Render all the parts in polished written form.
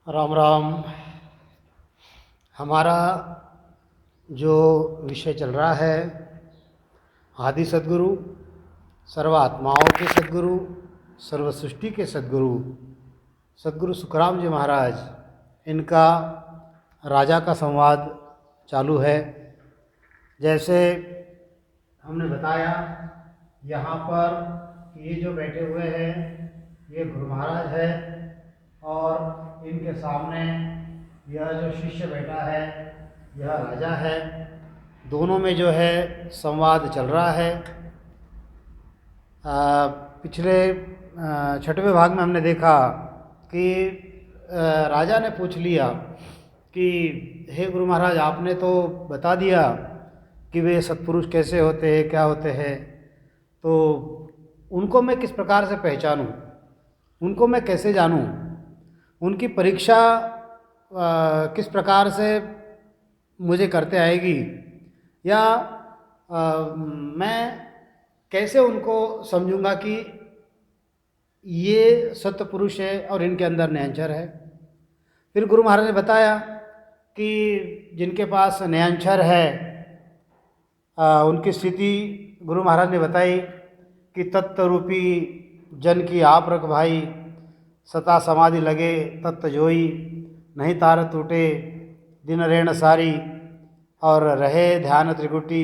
राम राम। हमारा जो विषय चल रहा है, आदि सद्गुरु, सर्व आत्माओं के सद्गुरु, सर्व सृष्टि के सद्गुरु, सद्गुरु सुखराम जी महाराज, इनका राजा का संवाद चालू है। जैसे हमने बताया, यहाँ पर ये जो बैठे हुए हैं ये गुरु महाराज है, और इनके सामने यह जो शिष्य बैठा है यह राजा है। दोनों में जो है संवाद चल रहा है। पिछले छठवें भाग में हमने देखा कि राजा ने पूछ लिया कि हे गुरु महाराज, आपने तो बता दिया कि वे सत्पुरुष कैसे होते हैं, क्या होते हैं, तो उनको मैं किस प्रकार से पहचानूं, उनको मैं कैसे जानूं, उनकी परीक्षा किस प्रकार से मुझे करते आएगी, या मैं कैसे उनको समझूंगा कि ये सत्य पुरुष है और इनके अंदर नयनचर है। फिर गुरु महाराज ने बताया कि जिनके पास नयनचर है उनकी स्थिति गुरु महाराज ने बताई कि तत्व रूपी जन की आप रख भाई, सता समाधि लगे तत्व जोई, नहीं तार टूटे दिन रेण सारी, और रहे ध्यान त्रिकुटी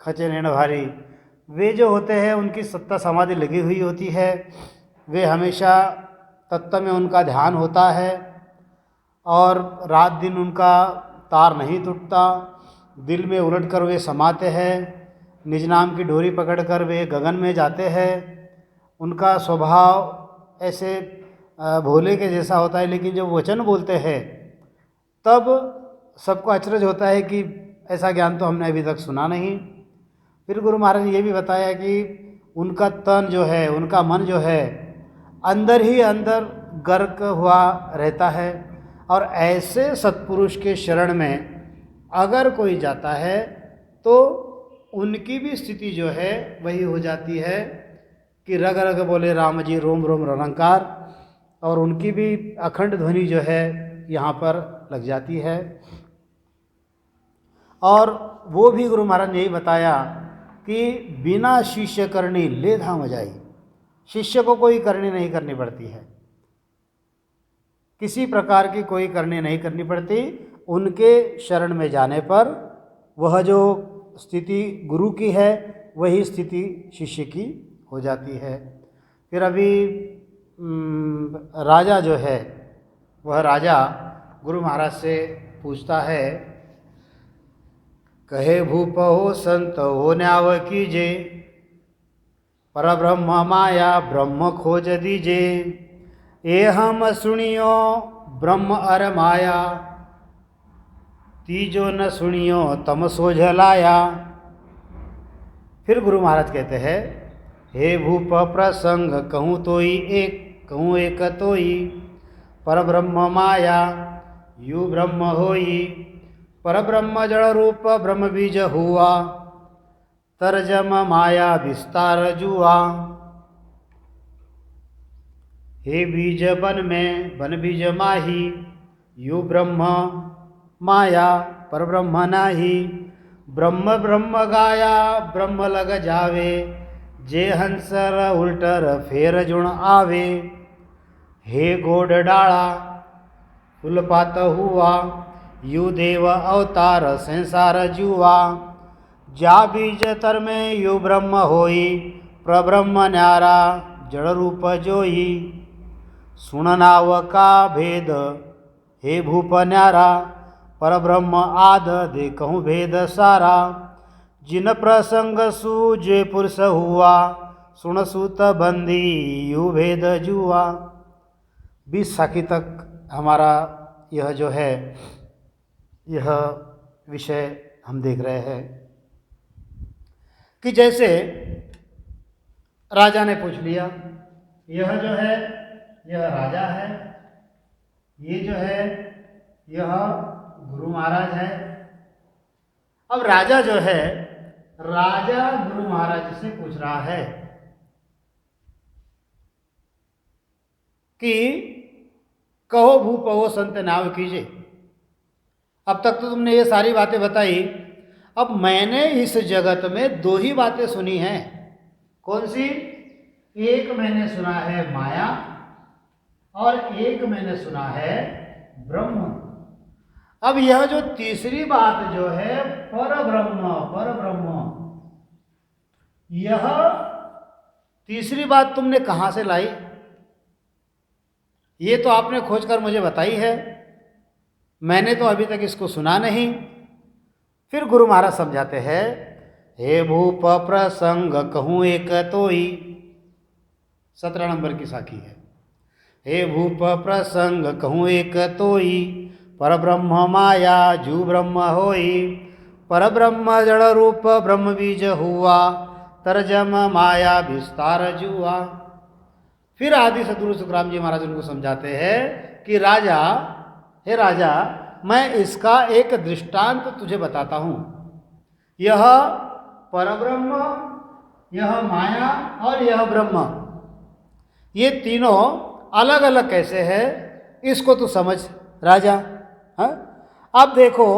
खचे नैन भारी। वे जो होते हैं उनकी सत्ता समाधि लगी हुई होती है, वे हमेशा तत्व में उनका ध्यान होता है और रात दिन उनका तार नहीं टूटता। दिल में उलट कर वे समाते हैं, निज नाम की डोरी पकड़कर वे गगन में जाते हैं। उनका स्वभाव ऐसे भोले के जैसा होता है, लेकिन जब वचन बोलते हैं तब सबको अचरज होता है कि ऐसा ज्ञान तो हमने अभी तक सुना नहीं। फिर गुरु महाराज ने ये भी बताया कि उनका तन जो है, उनका मन जो है, अंदर ही अंदर गर्क हुआ रहता है, और ऐसे सत्पुरुष के शरण में अगर कोई जाता है तो उनकी भी स्थिति जो है वही हो जाती है कि रग रग बोले राम जी रोम रोम रंकार, और उनकी भी अखंड ध्वनि जो है यहाँ पर लग जाती है। और वो भी गुरु महाराज ने यही बताया कि बिना शिष्य करनी ले धाम जाई। शिष्य को कोई करनी नहीं करनी पड़ती है, किसी प्रकार की कोई करनी नहीं करनी पड़ती। उनके शरण में जाने पर वह जो स्थिति गुरु की है वही स्थिति शिष्य की हो जाती है। फिर अभी राजा जो है, वह राजा गुरु महाराज से पूछता है, कहे भूप हो संत हो न्याव कीजे, पर ब्रह्म माया ब्रह्म खोज दीजे, ए हम सुनियो ब्रह्म अर माया, तीजो न सुनियो तम सोझ लाया। फिर गुरु महाराज कहते हैं, हे भूप प्रसंग कहूँ तोई एक, कहूँ एक तोई, पर ब्रह्म माया यू ब्रह्म होई, पर ब्रह्म जड़ रूप ब्रह्म बीज हुआ, तरजम माया विस्तार जुआ। हे बीज बन में बन बीज माही, यू ब्रह्म माया पर ब्रह्म नाही, ब्रह्म ब्रह्म गाया ब्रह्म लग जावे, जे हंसर उल्टर फेर जुण आवे। हे गोड डाला फुलपात हुआ, यू देव अवतार संसार जुआ, जा बीज तर में यू ब्रह्म होई, प्रब्रह्म न्यारा जड़ रूप जोई। सुन नाव का भेद हे भूप न्यारा, पर ब्रह्म आद देखूँ भेद सारा, जिन प्रसंग सूझे पुरुष हुआ, सुन सूत बंदी यू भेद जुआ। 20 साखी तक हमारा यह जो है यह विषय हम देख रहे हैं कि जैसे राजा ने पूछ लिया, यह जो है यह राजा है, ये जो है यह गुरु महाराज है। अब राजा जो है, राजा गुरु महाराज से पूछ रहा है कि कहो भूपहो संत नाव कीजिए। अब तक तो तुमने ये सारी बातें बताई, अब मैंने इस जगत में दो ही बातें सुनी हैं। कौन सी? एक मैंने सुना है माया और एक मैंने सुना है ब्रह्म। अब यह जो तीसरी बात जो है पर ब्रह्म, यह तीसरी बात तुमने कहाँ से लाई? ये तो आपने खोजकर मुझे बताई है, मैंने तो अभी तक इसको सुना नहीं। फिर गुरु महाराज समझाते हैं, हे भूप प्रसंग कहूँ एक तोई, 17 नंबर की साखी है। हे भूप प्रसंग कहूँ एक तोई, पर ब्रह्म माया जू ब्रह्म होई। पर ब्रह्म जड़ रूप ब्रह्म बीज हुआ, तरजम माया विस्तार जुआ। फिर आदि सद्गुरु सुखराम जी महाराज उनको समझाते हैं कि राजा, हे राजा, मैं इसका एक दृष्टांत तुझे बताता हूँ। यह परब्रह्म, यह माया और यह ब्रह्म, ये तीनों अलग अलग कैसे है, इसको तू समझ राजा। हाँ, अब देखो,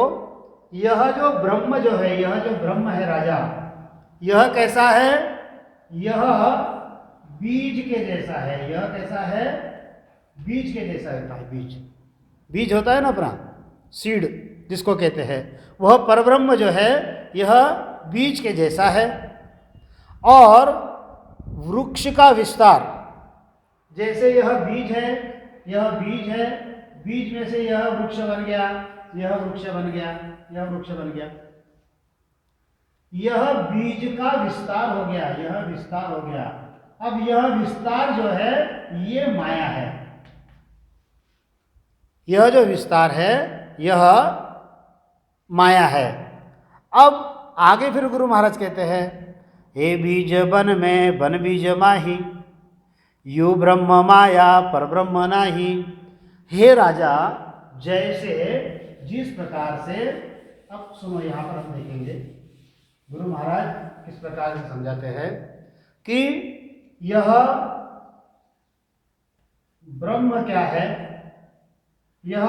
यह जो ब्रह्म जो है, यह जो ब्रह्म है राजा, यह कैसा है? यह बीज के जैसा है। यह कैसा है? बीज के जैसा होता है। बीज, बीज होता है ना अपना, सीड जिसको कहते हैं, वह परब्रह्म जो है यह बीज के जैसा है। और वृक्ष का विस्तार, जैसे यह बीज है, यह बीज है, बीज में से यह वृक्ष बन गया, यह वृक्ष बन गया, यह वृक्ष बन गया, यह बीज का विस्तार हो गया, यह विस्तार हो गया। अब यह विस्तार जो है ये माया है। यह जो विस्तार है यह माया है। अब आगे फिर गुरु महाराज कहते हैं, हे बीज बन में बन बीज माही, यू ब्रह्म माया पर ब्रह्म नाही। हे राजा, जैसे जिस प्रकार से, अब सुनो यहाँ पर हम देखेंगे गुरु महाराज किस प्रकार से समझाते हैं कि यह ब्रह्म क्या है, यह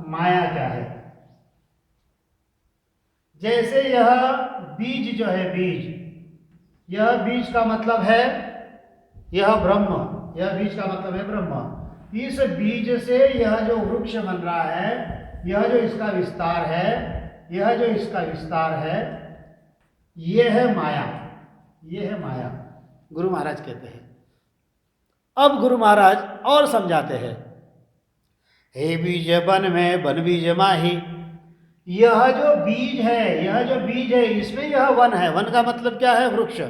माया क्या है। जैसे यह बीज जो है, बीज, यह बीज का मतलब है यह ब्रह्म, यह बीज का मतलब है ब्रह्म। इस बीज से यह जो वृक्ष बन रहा है, यह जो इसका विस्तार है, यह जो इसका विस्तार है, यह है माया, यह है माया, गुरु महाराज कहते हैं। अब गुरु महाराज और समझाते हैं, हे बीज बन में बन बीज माही। यह जो बीज है, यह जो बीज है, इसमें यह वन है। वन का मतलब क्या है? वृक्ष।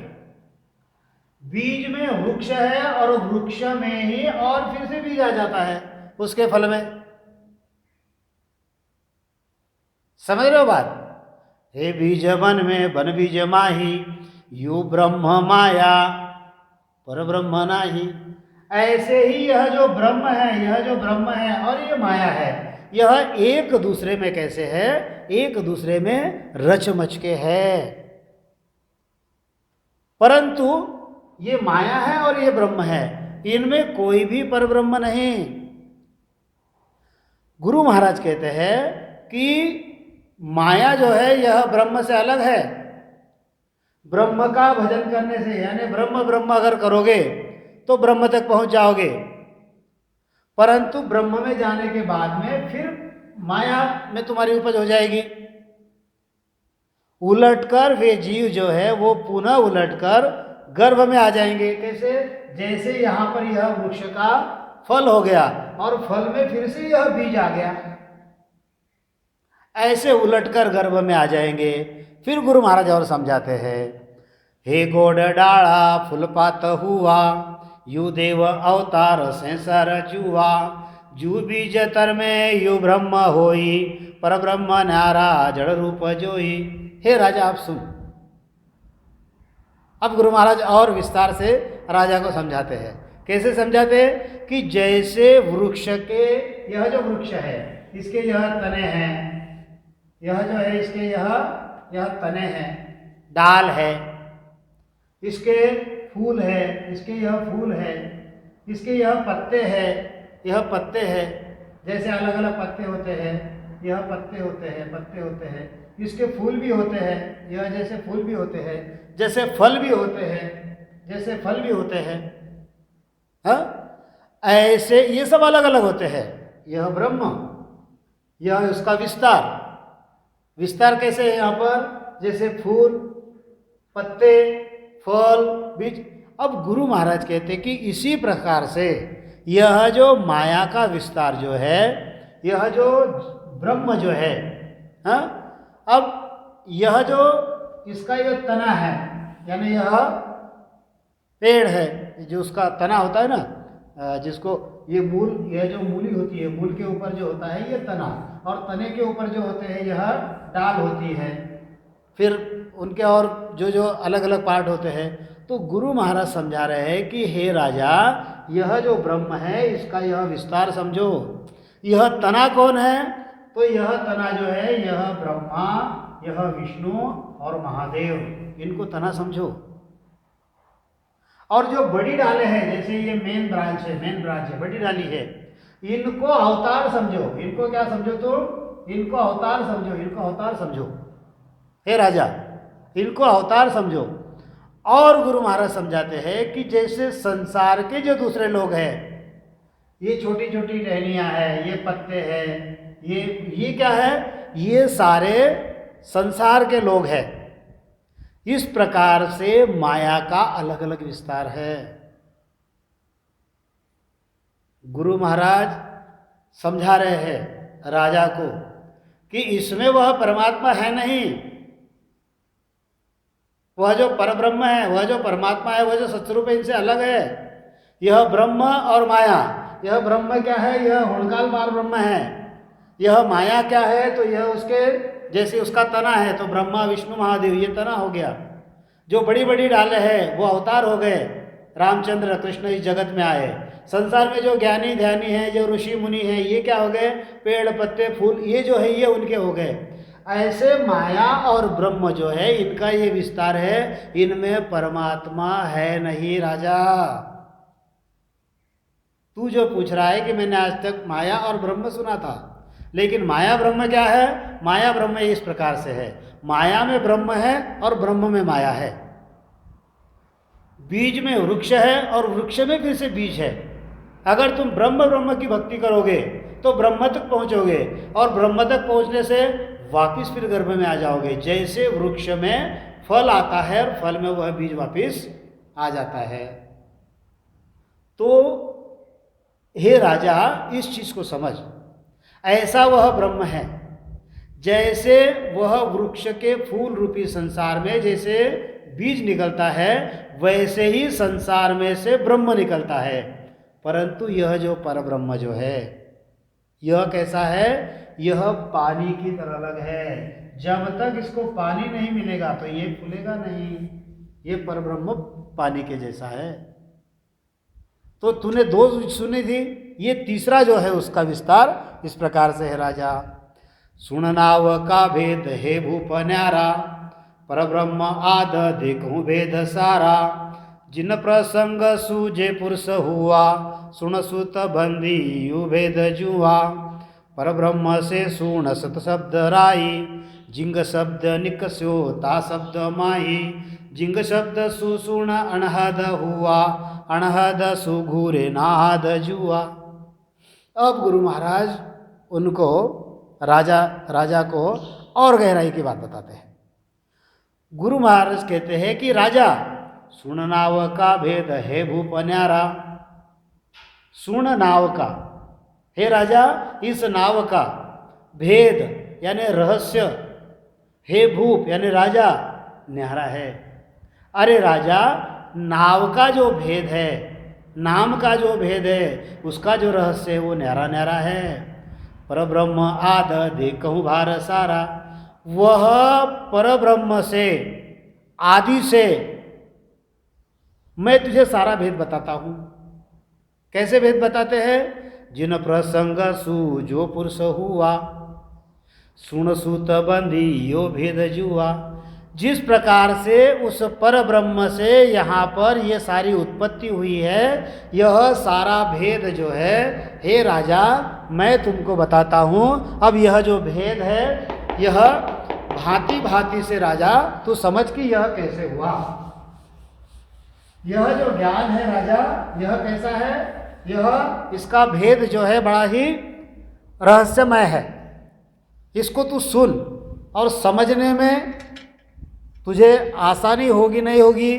बीज में वृक्ष है और वृक्ष में ही और फिर से बीज आ जाता है उसके फल में। समझ रहे हो बात? हे बीज बन में बन बीज माही, यू ब्रह्म माया पर ब्रह्म नाही। ऐसे ही यह जो ब्रह्म है, यह जो ब्रह्म है और ये माया है, यह एक दूसरे में कैसे है? एक दूसरे में रच मच के है। परंतु ये माया है और ये ब्रह्म है, इनमें कोई भी परब्रह्म नहीं। गुरु महाराज कहते हैं कि माया जो है यह ब्रह्म से अलग है। ब्रह्म का भजन करने से, यानी ब्रह्म ब्रह्म अगर करोगे तो ब्रह्म तक पहुंच जाओगे, परंतु ब्रह्म में जाने के बाद में फिर माया में तुम्हारी उपज हो जाएगी। उलटकर वे जीव जो है वो पुनः उलटकर गर्भ में आ जाएंगे। कैसे? जैसे यहाँ पर यह वृक्ष का फल हो गया और फल में फिर से यह बीज आ गया, ऐसे उलटकर गर्भ में आ जाएंगे। फिर गुरु महाराज और समझाते हैं, हे गोड डाढ़ा फुलपात हुआ, यू देव अवतार सेंसर जुआ। जू बीज तर में यू ब्रह्म होई, पर ब्रह्म न्यारा जड़ रूप जोई। हे राजा, आप सुन। अब गुरु महाराज और विस्तार से राजा को समझाते हैं। कैसे समझाते हैं? कि जैसे वृक्ष के, यह जो वृक्ष है इसके यह तने हैं, यह जो है इसके यह तने हैं, डाल है, इसके फूल है, इसके यह फूल है, इसके यह पत्ते है, यह पत्ते है। जैसे अलग अलग पत्ते होते हैं, यह पत्ते होते हैं, पत्ते होते हैं, इसके फूल भी होते हैं, यह जैसे फूल भी होते हैं, जैसे फल भी होते हैं, जैसे फल भी होते हैं, हाँ, ऐसे ये सब अलग अलग होते हैं। यह ब्रह्म, यह उसका विस्तार। विस्तार कैसे है यहाँ पर? जैसे फूल, पत्ते, फल, बीज। अब गुरु महाराज कहते कि इसी प्रकार से यह जो माया का विस्तार जो है, यह जो ब्रह्म जो है, हाँ, अब यह जो इसका यह तना है, यानी यह पेड़ है, जो उसका तना होता है ना, जिसको ये मूल, यह जो मूली होती है, मूल के ऊपर जो होता है ये तना, और तने के ऊपर जो होते हैं यह डाल होती है, फिर उनके और जो जो अलग अलग पार्ट होते हैं। तो गुरु महाराज समझा रहे हैं कि हे राजा, यह जो ब्रह्म है इसका यह विस्तार समझो। यह तना कौन है? तो यह तना जो है यह ब्रह्मा, यह विष्णु और महादेव, इनको तना समझो। और जो बड़ी डालें हैं, जैसे ये मेन ब्रांच है, बड़ी डाली है, इनको अवतार समझो। इनको क्या समझो? तो इनको अवतार समझो, इनको अवतार समझो। हे राजा, इनको अवतार समझो। और गुरु महाराज समझाते हैं कि जैसे संसार के जो दूसरे लोग हैं, ये छोटी छोटी टहनियाँ हैं, ये पत्ते हैं, ये क्या है? ये सारे संसार के लोग हैं। इस प्रकार से माया का अलग अलग विस्तार है। गुरु महाराज समझा रहे हैं राजा को कि इसमें वह परमात्मा है नहीं, वह जो परब्रह्म है, वह जो परमात्मा है, वह जो सत्स्वरूप है, इनसे अलग है। यह ब्रह्म और माया, यह ब्रह्म क्या है? यह हुणकाल पार ब्रह्म है। यह माया क्या है? तो यह उसके जैसे उसका तना है, तो ब्रह्मा विष्णु महादेव ये तना हो गया। जो बड़ी बड़ी डालें हैं वो अवतार हो गए, रामचंद्र कृष्ण इस जगत में आए। संसार में जो ज्ञानी ध्यानी है, जो ऋषि मुनि हैं, ये क्या हो गए? पेड़ पत्ते फूल, ये जो है ये उनके हो गए। ऐसे माया और ब्रह्म जो है इनका ये विस्तार है, इनमें परमात्मा है नहीं राजा। तू जो पूछ रहा है कि मैंने आज तक माया और ब्रह्म सुना था, लेकिन माया ब्रह्म क्या है? माया ब्रह्म इस प्रकार से है, माया में ब्रह्म है और ब्रह्म में माया है। बीज में वृक्ष है और वृक्ष में फिर से बीज है। अगर तुम ब्रह्म ब्रह्म की भक्ति करोगे तो ब्रह्म तक पहुंचोगे, और ब्रह्म तक पहुंचने से वापिस फिर गर्भ में आ जाओगे। जैसे वृक्ष में फल आता है और फल में वह बीज वापिस आ जाता है। तो हे राजा, इस चीज को समझ, ऐसा वह ब्रह्म है। जैसे वह वृक्ष के फूल रूपी संसार में जैसे बीज निकलता है, वैसे ही संसार में से ब्रह्म निकलता है। परंतु यह जो परब्रह्म जो है, यह कैसा है? यह पानी की तरह अलग है। जब तक इसको पानी नहीं मिलेगा तो ये फूलेगा नहीं। ये परब्रह्म पानी के जैसा है। तो तूने दो सुनी थी, ये तीसरा जो है उसका विस्तार इस प्रकार से है राजा। सुननाव का भेद हे भूप न्यारा, परब्रह्म आद देखूं भेद सारा। जिन प्रसंग सूजे पुरुष हुआ, सुन सुत बंदी यु भेद जुआ। परब्रह्म से सुन सत शब्द राई, जिंग शब्द निकस्यो ता शब्द माही। जिंग शब्द सुसुण अनहद हुआ, अनहद सुघूरे नाहद जुआ। अब गुरु महाराज उनको राजा को और गहराई की बात बताते हैं। गुरु महाराज कहते हैं कि राजा, सुन नाव का भेद है भूप न्यारा। सुन नाव का, हे राजा, इस नाव का भेद यानी रहस्य, हे भूप यानी राजा, न्यारा है। अरे राजा, नाव का जो भेद है, नाम का जो भेद है, उसका जो रहस्य है वो न्यारा न्यारा है। परब्रह्म आद देखूं भार सारा। वह परब्रह्म से, आदि से मैं तुझे सारा भेद बताता हूँ। कैसे भेद बताते हैं? जिन प्रसंग सु जो पुरुष हुआ, सुन सुत बंदी यो भेद जुआ। जिस प्रकार से उस पर ब्रह्म से यहाँ पर ये सारी उत्पत्ति हुई है, यह सारा भेद जो है, हे राजा मैं तुमको बताता हूँ। अब यह जो भेद है, यह भांति भांति से राजा तू समझ कि यह कैसे हुआ। यह जो ज्ञान है राजा, यह कैसा है, यह इसका भेद जो है बड़ा ही रहस्यमय है। इसको तू सुन और समझने में तुझे आसानी होगी नहीं होगी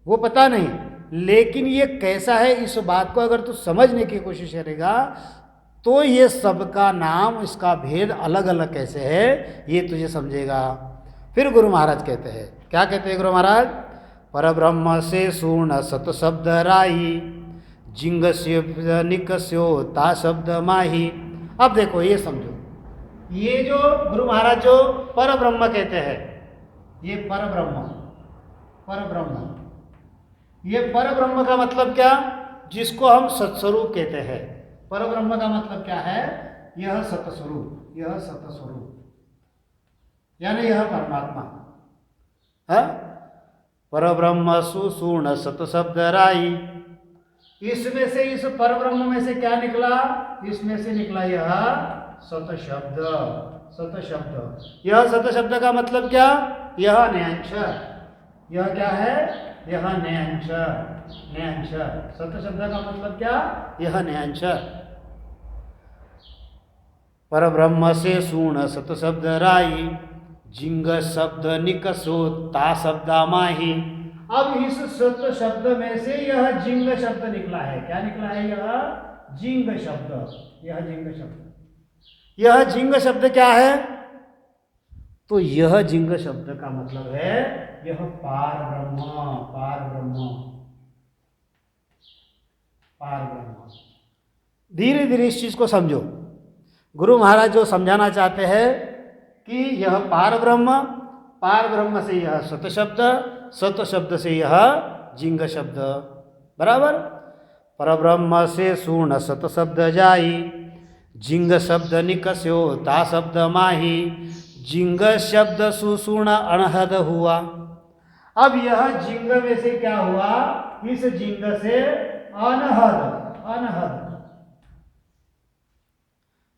वो पता नहीं, लेकिन ये कैसा है इस बात को अगर तू समझने की कोशिश करेगा तो ये सबका नाम, इसका भेद अलग अलग कैसे है ये तुझे समझेगा। फिर गुरु महाराज कहते हैं, क्या कहते हैं गुरु महाराज, परब्रह्म से सूर्ण सत शब्द राही, जिंगस्यो निकस्यो ता शब्द माही। अब देखो ये समझो, ये जो गुरु महाराज जो परब्रह्म कहते हैं, ये परब्रह्म, परब्रह्म, ये परब्रह्म का मतलब क्या, जिसको हम सत्स्वरूप कहते हैं। परब्रह्म का मतलब क्या है, यह सतस्वरूप, यह सतस्वरूप यानी यह परमात्मा है। परब्रह्म सुसूर्ण सत शब्द राई, इसमें से, इस परब्रह्म में से क्या निकला, इसमें से निकला यह सत शब्द। सत शब्द, यह सत शब्द का मतलब क्या, यह न्यायांशर, यह क्या है, यह न्यायांशर, न्यायांशर। सत शब्द का मतलब क्या, यह न्यायांशर। परब्रह्म से सूर्ण सत शब्द राई, जिंग शब्द निकसो ता शब्द माही। अब इस सत शब्द में से यह जिंग शब्द निकला है। क्या निकला है, यह जिंग शब्द, यह जिंग शब्द। यह जिंग शब्द क्या है, तो यह जिंग शब्द का मतलब है यह पार ब्रह्म, पार ब्रह्म, पार ब्रह्म। धीरे धीरे इस चीज को समझो। गुरु महाराज जो समझाना चाहते हैं कि यह पार ब्रह्म, पार ब्रह्म से यह सत शब्द, सत शब्द से यह जिंग शब्द, बराबर। परब्रह्म से सूर्ण सत शब्द जाई, जिंग शब्द निकस्यो ता शब्द माही, जिंग शब्द सुसूर्ण अनहद हुआ। अब यह जिंग में से क्या हुआ, इस जिंग से अनहद, अनहद,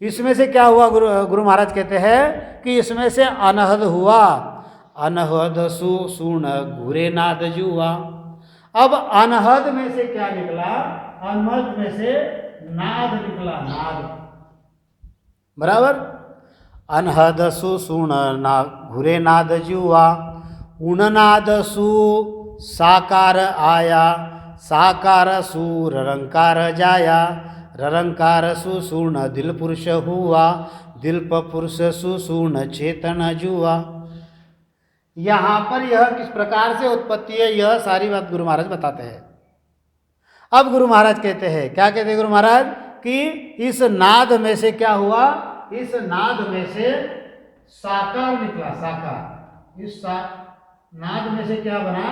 इसमें से क्या हुआ, गुरु महाराज कहते हैं कि इसमें से अनहद हुआ। अनहद सुसूर्ण घुरे नाद जुआ। अब अनहद में से क्या निकला, अनहद में से नाद निकला, नाद, बराबर। अनहद सुसूर्ण ना घुरे नाद जुआ, उननाद सु साकार आया, साकार सु ररंकार जाया, ररंकार सुसूर्ण दिल पुरुष हुआ, दिल पुरुष सुसूर्ण चेतन जुआ। यहाँ पर यह किस प्रकार से उत्पत्ति है, यह सारी बात गुरु महाराज बताते हैं। अब गुरु महाराज कहते हैं, क्या कहते हैं गुरु महाराज, कि इस नाद में से क्या हुआ, इस नाद में से साकार निकला, साकार। इस नाद में से क्या बना,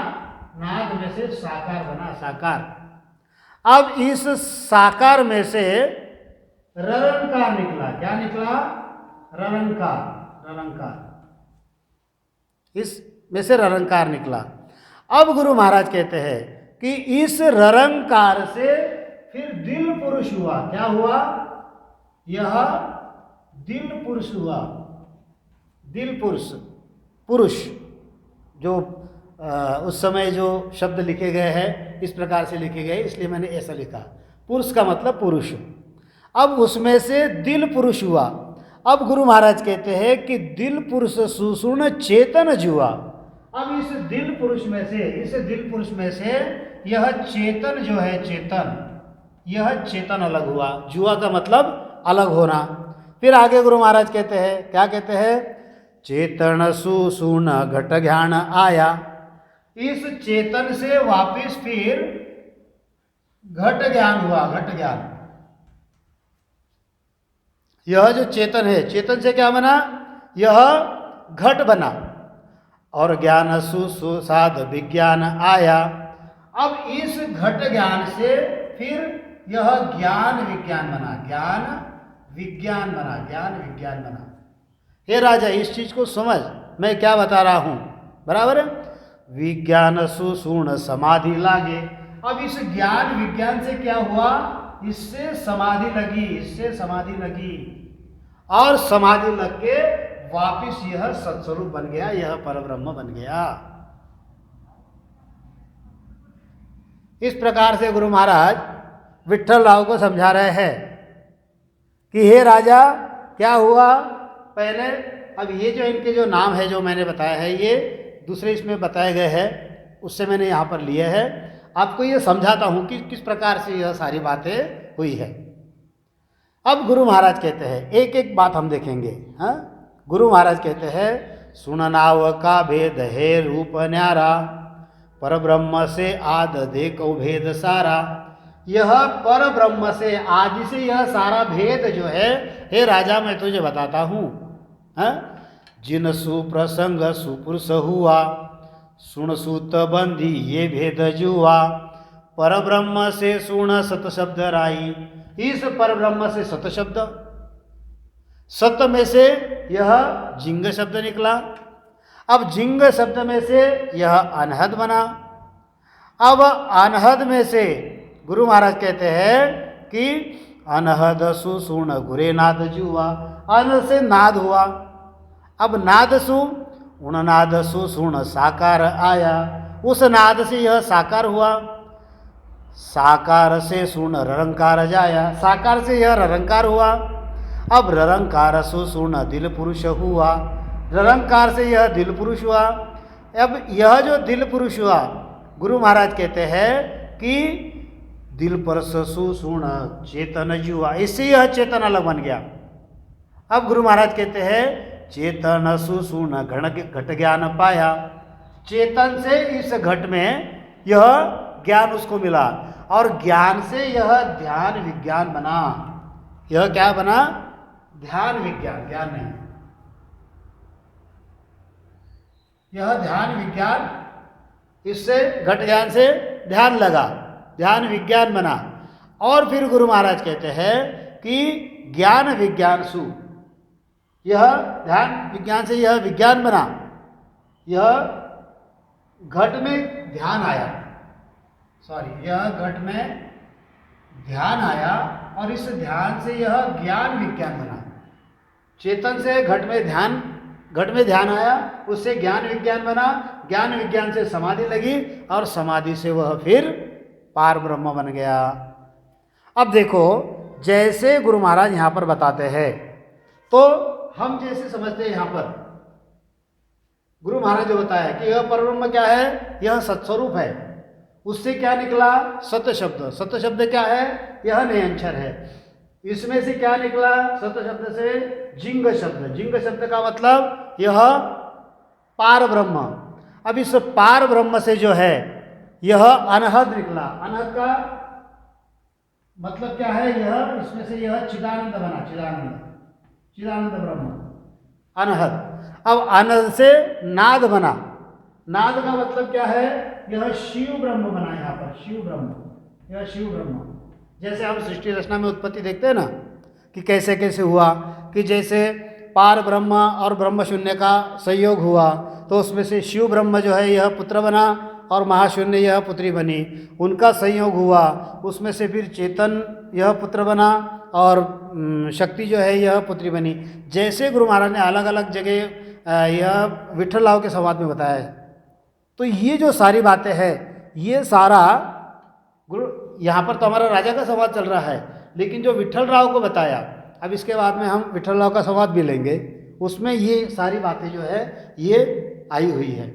नाद में से साकार बना, साकार। अब इस साकार में से ररंकार निकला। क्या निकला, ररंकार, ररंकार, इस में से ररंकार निकला। अब गुरु महाराज कहते हैं कि इस ररंकार से फिर दिल पुरुष हुआ। क्या हुआ, यह दिल पुरुष हुआ। दिल पुरुष, पुरुष जो उस समय जो शब्द लिखे गए हैं इस प्रकार से लिखे गए, इसलिए मैंने ऐसा लिखा, पुरुष का मतलब पुरुष। अब उसमें से दिल पुरुष हुआ। अब गुरु महाराज कहते हैं कि दिल पुरुष सुसूर्ण चेतन जुआ। अब इस दिल पुरुष में से, इस दिल पुरुष में से यह चेतन जो है, चेतन, यह चेतन अलग हुआ। जुआ का मतलब अलग होना। फिर आगे गुरु महाराज कहते हैं, क्या कहते हैं, चेतन सुसूर्ण घट ज्ञान आया। इस चेतन से वापिस फिर घट ज्ञान हुआ, घट ज्ञान। यह जो चेतन है, चेतन से क्या बना, यह घट बना, और ज्ञान सुसाद विज्ञान आया। अब इस घट ज्ञान से फिर यह ज्ञान विज्ञान बना, ज्ञान विज्ञान बना, ज्ञान विज्ञान बना। हे राजा, इस चीज को समझ, मैं क्या बता रहा हूं, बराबर है। विज्ञान सुसूर्ण समाधि लागे। अब इस ज्ञान विज्ञान से क्या हुआ, इससे समाधि लगी, इससे समाधि लगी और समाधि लग के वापिस यह सत्स्वरूप बन गया, यह परब्रह्म बन गया। इस प्रकार से गुरु महाराज विट्ठल राव को समझा रहे हैं कि हे राजा क्या हुआ। पहले अब ये जो इनके जो नाम है जो मैंने बताया है ये दूसरे इसमें बताए गए हैं, उससे मैंने यहाँ पर लिए है। आपको ये समझाता हूँ कि किस प्रकार से यह सारी बातें हुई है। अब गुरु महाराज कहते हैं, एक एक बात हम देखेंगे। हाँ, गुरु महाराज कहते हैं, सुननाव का भेद है रूप न्यारा, परब्रह्म से आद देखो भेद सारा। यह पर ब्रह्म से आदि से यह सारा भेद जो है, हे राजा मैं तुझे बताता हूँ। जिन सुप्रसंग सुपुरुष हुआ, सुन सूत बंदी ये भेद जुआ। पर ब्रह्म से सुन सत शब्द राई। इस पर ब्रह्म से सत शब्द, सत में से यह जिंग शब्द निकला। अब जिंग शब्द में से यह अनहद बना। अब अनहद में से गुरु महाराज कहते हैं कि अनहद सुसूर्ण गुरे नाद जुआ। अन से नाद हुआ। अब नाद सु उणनाद सुसूर्ण साकार आया। उस नाद से यह साकार हुआ। साकार से सुर्ण ररंकार जाया। साकार से यह ररंकार हुआ। अब ररंकार सुसूर्ण दिल पुरुष हुआ। ररंकार से यह दिल पुरुष हुआ। अब यह जो दिल पुरुष हुआ, गुरु महाराज कहते हैं कि दिल पर सुसूर्ण चेतन जुआ। इससे यह चेतन अलग बन गया। अब गुरु महाराज कहते हैं चेतन सुसूर्ण घट ज्ञान पाया। चेतन से इस घट में यह ज्ञान उसको मिला और ज्ञान से यह ध्यान विज्ञान बना। यह क्या बना, ध्यान विज्ञान, ज्ञान नहीं। यह ध्यान विज्ञान, इससे घट ज्ञान से ध्यान लगा, ध्यान विज्ञान बना। और फिर गुरु महाराज कहते हैं कि ज्ञान विज्ञान सु, यह ध्यान विज्ञान से यह विज्ञान बना। यह घट में ध्यान आया, यह घट में ध्यान आया और इस ध्यान से यह ज्ञान विज्ञान बना। चेतन से घट में ध्यान आया, उससे ज्ञान विज्ञान बना। ज्ञान विज्ञान से समाधि लगी और समाधि से वह फिर पार ब्रह्म बन गया। अब देखो, जैसे गुरु महाराज यहाँ पर बताते हैं तो हम जैसे समझते हैं, यहाँ पर गुरु महाराज जो बताया कि यह परब्रह्म क्या है, यह सत्स्वरूप है। उससे क्या निकला, सत शब्द। सत शब्द क्या है, यह निरंतर है। इसमें से क्या निकला, सत शब्द से जिंग शब्द। जिंग शब्द का मतलब यह पार ब्रह्म। अब इस पार ब्रह्म से जो है यह अनहद निकला। अनहद का मतलब क्या है, यह इसमें से यह चिदानंद बना। चिदानंद ब्रह्म, अनहद। अब अनहद से नाद बना। नाद का मतलब क्या है, यह शिव ब्रह्म बना। यहाँ पर शिव ब्रह्म, यह शिव ब्रह्म। जैसे हम सृष्टि रचना में उत्पत्ति देखते हैं ना कि कैसे कैसे हुआ, कि जैसे पार ब्रह्म और ब्रह्म शून्य का संयोग हुआ तो उसमें से शिव ब्रह्म जो है यह पुत्र बना और महाशून्य यह पुत्री बनी। उनका संयोग हुआ, उसमें से फिर चेतन यह पुत्र बना और शक्ति जो है यह पुत्री बनी। जैसे गुरु महाराज ने अलग अलग जगह यह विट्ठल राव के संवाद में बताया है। तो ये जो सारी बातें हैं, ये सारा गुरु, यहाँ पर तो हमारा राजा का संवाद चल रहा है, लेकिन जो विट्ठल राव को बताया, अब इसके बाद में हम विट्ठल राव का संवाद भी लेंगे, उसमें ये सारी बातें जो है ये आई हुई है।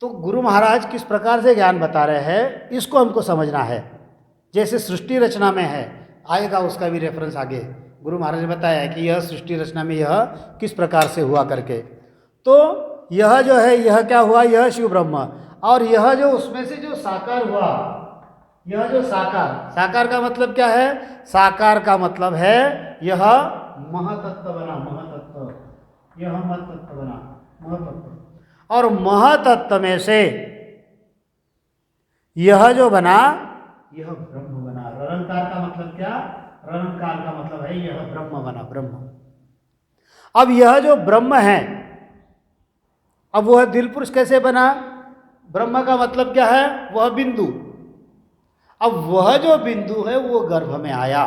तो गुरु महाराज किस प्रकार से ज्ञान बता रहे हैं, इसको हमको समझना है। जैसे सृष्टि रचना में है, आएगा उसका भी रेफरेंस आगे। गुरु महाराज ने बताया कि यह सृष्टि रचना में यह किस प्रकार से हुआ करके। तो यह जो है यह क्या हुआ, यह शिव ब्रह्म। और यह जो उसमें से जो साकार हुआ, यह जो साकार का मतलब क्या है, साकार का मतलब है यह महतत्व बना। महतत्व, यह महतत्व बना, महतत्व। और महतत्व में से यह जो बना, यह ब्रह्म बना। ररंकार का मतलब क्या, ररंकार का मतलब है यह ब्रह्म बना, ब्रह्म। अब यह जो ब्रह्म है, अब वह दिल पुरुष कैसे बना? ब्रह्म का मतलब क्या है? वह बिंदु। अब वह जो बिंदु है वो गर्भ में आया।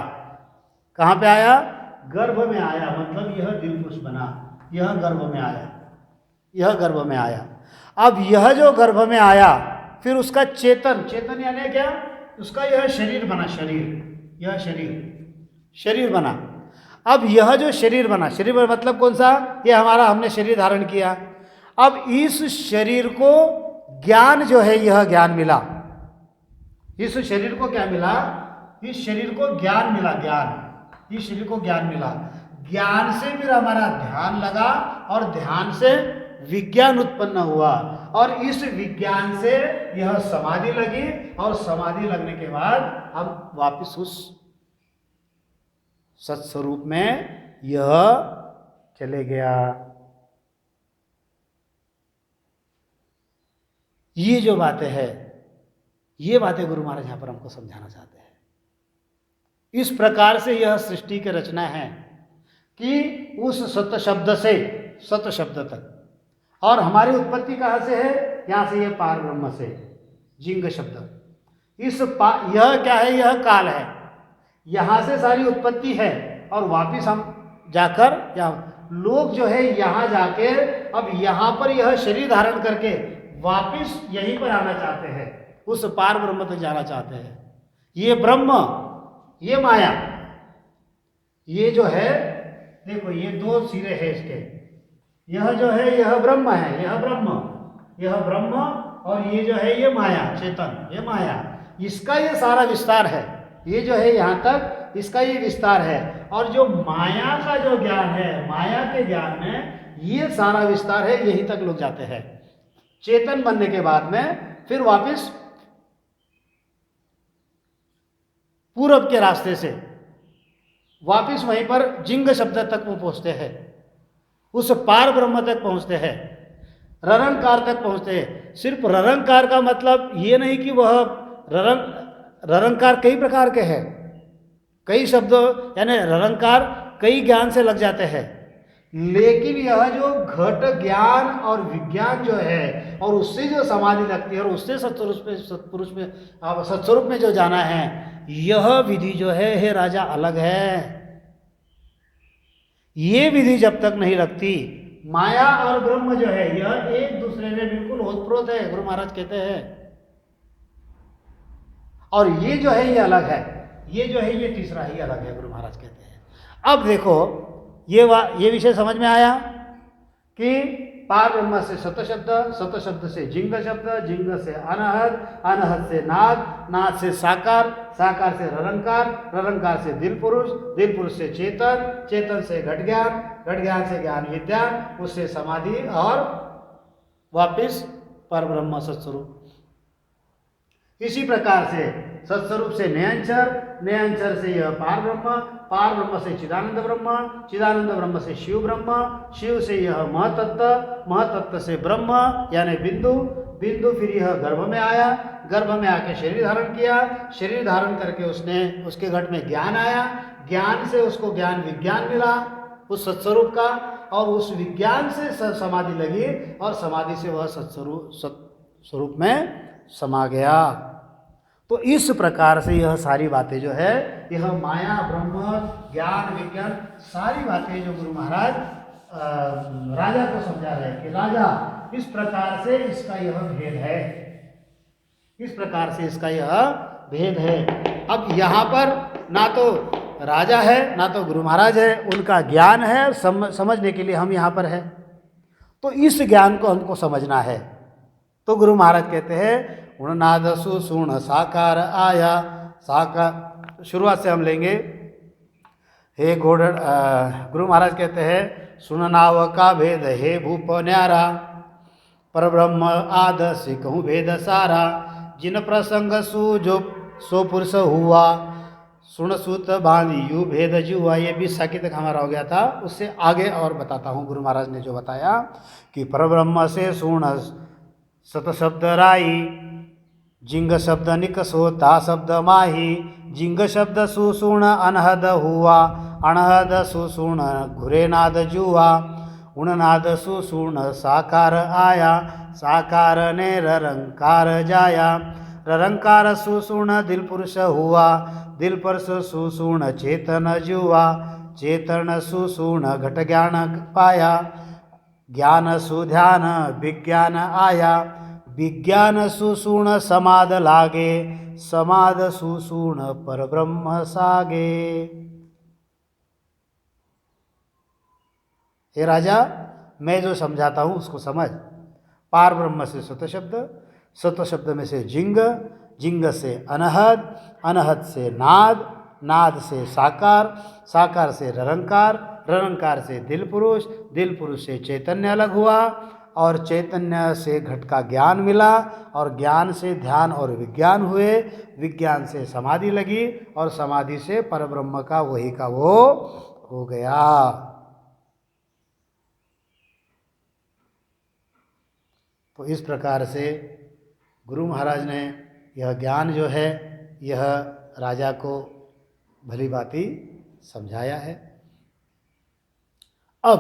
कहाँ पे आया? गर्भ में आया, मतलब यह दिल पुरुष बना, यह गर्भ में आया, यह गर्भ में आया। अब यह जो गर्भ में आया, फिर उसका चेतन, चेतन यानी क्या? उसका यह शरीर बना, शरीर, यह शरीर बना। अब यह जो शरीर बना, शरीर मतलब कौन सा? यह हमारा, हमने शरीर धारण किया। अब इस शरीर को ज्ञान जो है, यह ज्ञान मिला। इस शरीर को क्या मिला? इस शरीर को ज्ञान मिला, ज्ञान, इस शरीर को ज्ञान मिला। ज्ञान से फिर हमारा ध्यान लगा और ध्यान से विज्ञान उत्पन्न हुआ और इस विज्ञान से यह समाधि लगी और समाधि लगने के बाद हम वापस उस सत्स्वरूप में यह चले गया। ये जो बातें हैं, ये बातें गुरु महाराज यहां पर हमको समझाना चाहते हैं। इस प्रकार से यह सृष्टि की रचना है कि उस सत शब्द से सत शब्द तक, और हमारी उत्पत्ति कहाँ से है? यहाँ से, ये पार ब्रह्म से, जिंग शब्द। यह क्या है? यह काल है। यहाँ से सारी उत्पत्ति है और वापिस हम जाकर, यहाँ लोग जो है यहाँ जाके अब यहाँ पर यह शरीर धारण करके वापिस यहीं पर आना चाहते हैं, उस पार ब्रह्म तक जाना चाहते हैं। ये ब्रह्म, ये माया, ये जो है, देखो ये दो सिरे हैं इसके। यह जो है यह ब्रह्म है, यह ब्रह्म और ये जो है ये माया, चेतन, ये माया, इसका ये सारा विस्तार है। ये जो है यहाँ तक इसका ये विस्तार है। और जो माया का जो ज्ञान है, माया के ज्ञान में ये सारा विस्तार है, यहीं तक लोग जाते हैं। चेतन बनने के बाद में फिर वापस पूरब के रास्ते से वापिस वहीं पर जिंग शब्द तक वो पहुंचते हैं, उस पार ब्रह्म तक पहुंचते हैं, ररंकार तक पहुंचते हैं। सिर्फ ररंकार का मतलब ये नहीं कि वह ररंकार कई प्रकार के हैं, कई शब्द यानी ररंकार कई ज्ञान से लग जाते हैं, लेकिन यह जो घट ज्ञान और विज्ञान जो है और उससे जो समाधि लगती है और उससे सत्स्वरूप में जो जाना है, यह विधि जो है हे राजा अलग है। ये विधि जब तक नहीं लगती, माया और ब्रह्म जो है यह एक दूसरे में बिल्कुल ओतप्रोत है, गुरु महाराज कहते हैं। और ये जो है ये अलग है, ये जो है ये तीसरा ही अलग है, गुरु महाराज कहते हैं। अब देखो ये विषय समझ में आया कि पार ब्रह्म से सत शब्द, सत शब्द से जिंग शब्द, जिंग से अनहद, अनहद से नाद, नाद से साकार, साकार से ररंकार, ररंकार से दिल पुरुष से चेतन, चेतन से घट ज्ञान, घट ज्ञान से ज्ञान विज्ञान, उससे समाधि और वापिस पर ब्रह्म सत्स्वरूप। इसी प्रकार से सत्स्वरूप से नयंचर, नयंचर से यह पार ब्रह्म, पार ब्रह्म से चिदानंद ब्रह्म, चिदानंद ब्रह्म से शिव ब्रह्म, शिव से यह महतत्व, महतत्व से ब्रह्म यानी बिंदु, बिंदु फिर यह गर्भ में आया, गर्भ में आके शरीर धारण किया, शरीर धारण करके उसके घट में ज्ञान आया, ज्ञान से उसको ज्ञान विज्ञान मिला उस सत्स्वरूप का, और उस विज्ञान से समाधि लगी और समाधि से वह सत्स्वरूप में समा गया। तो इस प्रकार से यह सारी बातें जो है, यह माया ब्रह्म ज्ञान विज्ञान सारी बातें जो गुरु महाराज राजा को समझा रहे हैं कि राजा इस प्रकार से इसका यह भेद है, इस प्रकार से इसका यह भेद है। अब यहाँ पर ना तो राजा है ना तो गुरु महाराज है, उनका ज्ञान है, समझने के लिए हम यहाँ पर है। तो इस ज्ञान को हमको समझना है। तो गुरु महाराज कहते हैं उणनादसु सुण साकार आया, साकार शुरुआत से हम लेंगे। हे घोड़, गुरु महाराज कहते हैं सुननाव का भेद हे भूप न्यारा, परब्रह्म आदर्श कहूँ भेद सारा, जिन प्रसंग सुजो सो पुरुष हुआ, सुन सुत बांधी यू भेद जुआ। ये 20 साकी तक हमारा हो गया था, उससे आगे और बताता हूँ। गुरु महाराज ने जो बताया कि परब्रह्म से सुण सत शब्द राई, जिंग शब्द निकसो ता शब्द माही, जिंग शब्द सुसुण अनहद हुआ, अनहद सुसुण घुरे नाद जुआ, उणनाद सुषुण साकार आया, साकार ने ररंकार जाया, ररंकार सुषुण दिल पुरुष हुआ, दिल पुरुष सुषुण चेतन जुआ, चेतन सुषुण घट ज्ञान पाया, ज्ञान सुध्यान विज्ञान आया, विज्ञान सुषुण समाद लागे, समाद सुषुण पर ब्रह्म सागे। हे राजा, मैं जो समझाता हूँ उसको समझ। पार ब्रह्म से सत शब्द, सत शब्द में से जिंग, जिंग से अनहद, अनहद से नाद, नाद से साकार, साकार से ररंकार, ररंकार से दिल पुरुष, दिल पुरुष से चैतन्य अलग हुआ, और चैतन्य से घट का ज्ञान मिला, और ज्ञान से ध्यान और विज्ञान हुए, विज्ञान से समाधि लगी, और समाधि से परब्रह्म का वही का वो हो गया। तो इस प्रकार से गुरु महाराज ने यह ज्ञान जो है यह राजा को भली भांति समझाया है। अब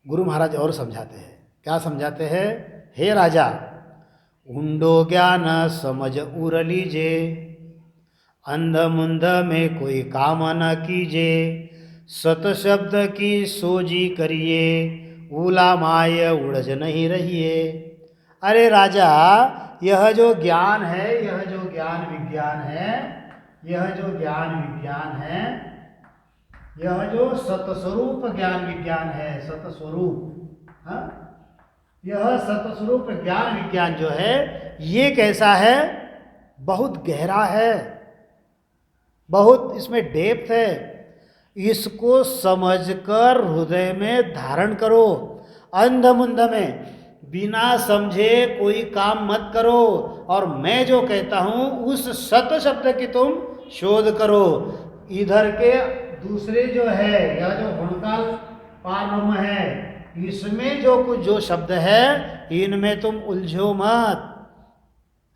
गुरु महाराज और समझाते हैं। क्या समझाते हैं? हे राजा, उंडो ज्ञान समझ उर लीजे, अंध मुंध में कोई काम न कीजे, सत शब्द की सोजी करिए, उला माय उड़ज नहीं रहिए। अरे राजा, यह जो ज्ञान है, यह जो ज्ञान विज्ञान है, यह जो ज्ञान विज्ञान है, यह जो सतस्वरूप ज्ञान विज्ञान है, सतस्वरूप, हाँ, यह सतस्वरूप ज्ञान विज्ञान जो है ये कैसा है? बहुत गहरा है, बहुत इसमें डेप्थ है। इसको समझकर हृदय में धारण करो। अंध मुंध में बिना समझे कोई काम मत करो, और मैं जो कहता हूं उस सत शब्द की तुम शोध करो। इधर के दूसरे जो है, यह जो गुणकाल पारब्रह्म है, इसमें जो कुछ जो शब्द है इनमें तुम उलझो मत।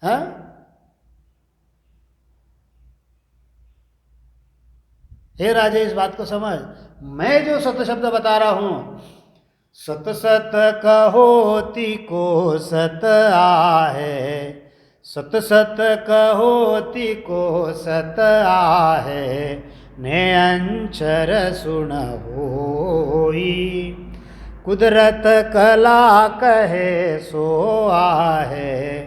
हाँ, हे राजा, इस बात को समझ। मैं जो सत शब्द बता रहा हूं, सत सत कहोती को सत आहे, सत सत कहोती को सत आहे, ने अंचर सुन होई, कुदरत कला कहे सो आहे,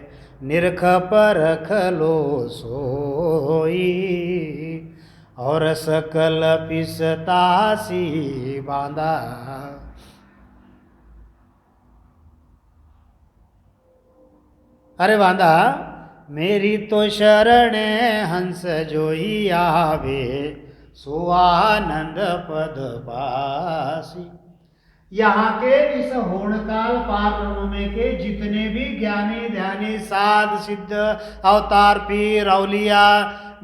निरख परख लो सोई, और सकल पिसतासी बांधा। अरे बांधा, मेरी तो शरण हंस जोई आवे, सो आनंद पद पासी। यहाँ के इस होणकाल पार ब्रह्म में के जितने भी ज्ञानी ध्यानी साध सिद्ध अवतार पीर अवलिया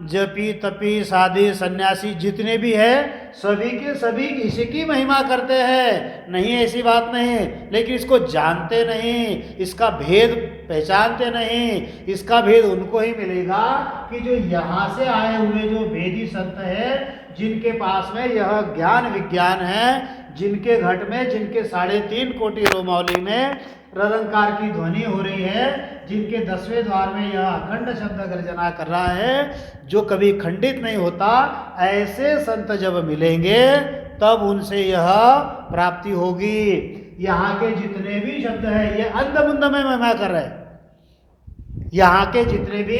जपी तपी साधी सन्यासी जितने भी है, सभी के सभी इसकी महिमा करते हैं। नहीं, ऐसी बात नहीं, लेकिन इसको जानते नहीं, इसका भेद पहचानते नहीं। इसका भेद उनको ही मिलेगा कि जो यहाँ से आए हुए जो वेदी संत है, जिनके पास में यह ज्ञान विज्ञान है, जिनके घट में, जिनके 3.5 कोटि रोमावली में ररंकार की ध्वनि हो रही है, जिनके 10वें द्वार में यह अखंड शब्द गर्जना कर रहा है, जो कभी खंडित नहीं होता, ऐसे संत जब मिलेंगे तब उनसे यह प्राप्ति होगी। यहाँ के जितने भी शब्द है ये अंध में महिमा कर रहे हैं। यहाँ के जितने भी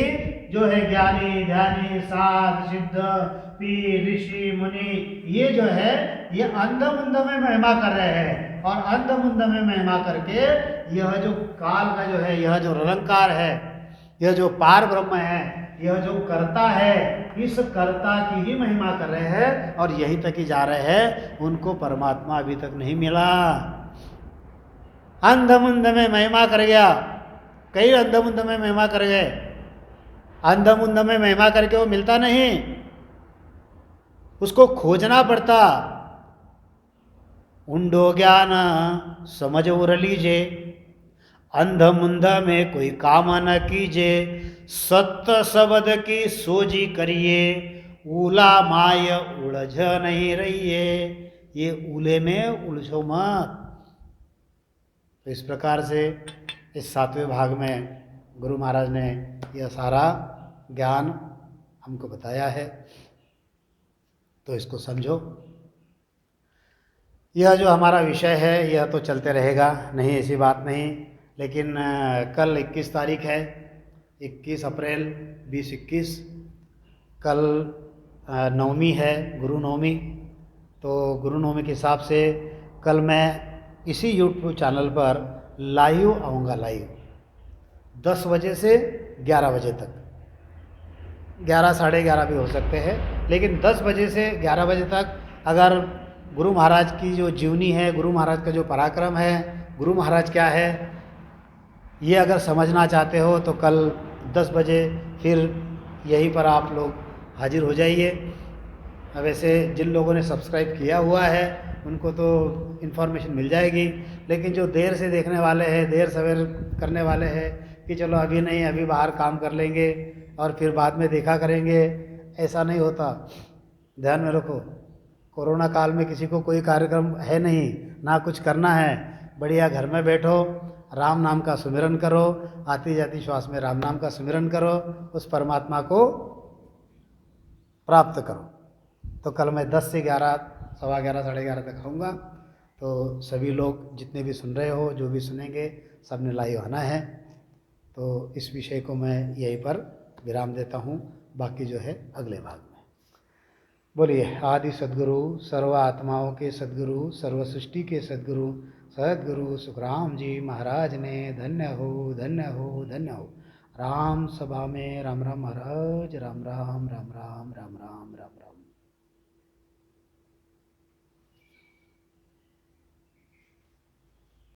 जो है ज्ञानी ध्यानी साध सिद्ध पीर ऋषि मुनि, ये जो है ये अंध में महिमा कर रहे हैं। और अंध में महिमा करके यह जो काल का जो है, यह जो ररंकार है, यह जो पार ब्रह्म है, यह जो कर्ता है, इस कर्ता की ही महिमा कर रहे हैं, और यहीं तक ही जा रहे हैं। उनको परमात्मा अभी तक नहीं मिला। अंध में महिमा कर गया, कई अंध में महिमा कर गए, अंध में महिमा करके वो मिलता नहीं, उसको खोजना पड़ता। उंडो ज्ञान समझ उर लीजे, अंध मुंध में कोई काम न कीजे, सत्य शब्द की सोजी करिए, उला माय उलझ नहीं रहिए। ये ऊले में उलझो मत। तो इस प्रकार से इस 7वें भाग में गुरु महाराज ने यह सारा ज्ञान हमको बताया है, तो इसको समझो। यह जो हमारा विषय है यह तो चलते रहेगा, नहीं ऐसी बात नहीं, लेकिन कल 21 तारीख है, 21 अप्रैल 2021, कल नवमी है, गुरु नवमी। तो गुरु नवमी के हिसाब से कल मैं इसी यूट्यूब चैनल पर लाइव आऊँगा, लाइव 10 बजे से 11 बजे तक, 11 साढ़े 11 भी हो सकते हैं, लेकिन 10 बजे से 11 बजे तक अगर गुरु महाराज की जो जीवनी है, गुरु महाराज का जो पराक्रम है, गुरु महाराज क्या है, ये अगर समझना चाहते हो तो कल 10 बजे फिर यहीं पर आप लोग हाजिर हो जाइए। वैसे जिन लोगों ने सब्सक्राइब किया हुआ है उनको तो इन्फॉर्मेशन मिल जाएगी, लेकिन जो देर से देखने वाले हैं, देर सवेर करने वाले हैं कि चलो अभी नहीं, अभी बाहर काम कर लेंगे और फिर बाद में देखा करेंगे, ऐसा नहीं होता। ध्यान में रखो, कोरोना काल में किसी को कोई कार्यक्रम है नहीं, ना कुछ करना है, बढ़िया घर में बैठो, राम नाम का सुमिरन करो, आती जाती श्वास में राम नाम का सुमिरन करो, उस परमात्मा को प्राप्त करो। तो कल मैं 10 से 11, सवा 11, साढ़े 11 तक आऊँगा। तो सभी लोग जितने भी सुन रहे हो, जो भी सुनेंगे, सब ने लाइव आना है। तो इस विषय को मैं यहीं पर विराम देता हूँ, बाकी जो है अगले भाग में। बोलिए आदि सद्गुरु, सर्व आत्माओं के सद्गुरु, सर्व सृष्टि के सद्गुरु, सद्गुरु सुखराम जी महाराज ने धन्य हो, धन्य हो, धन्य हो। राम सभा में राम राम महाराज, राम राम राम राम राम राम राम।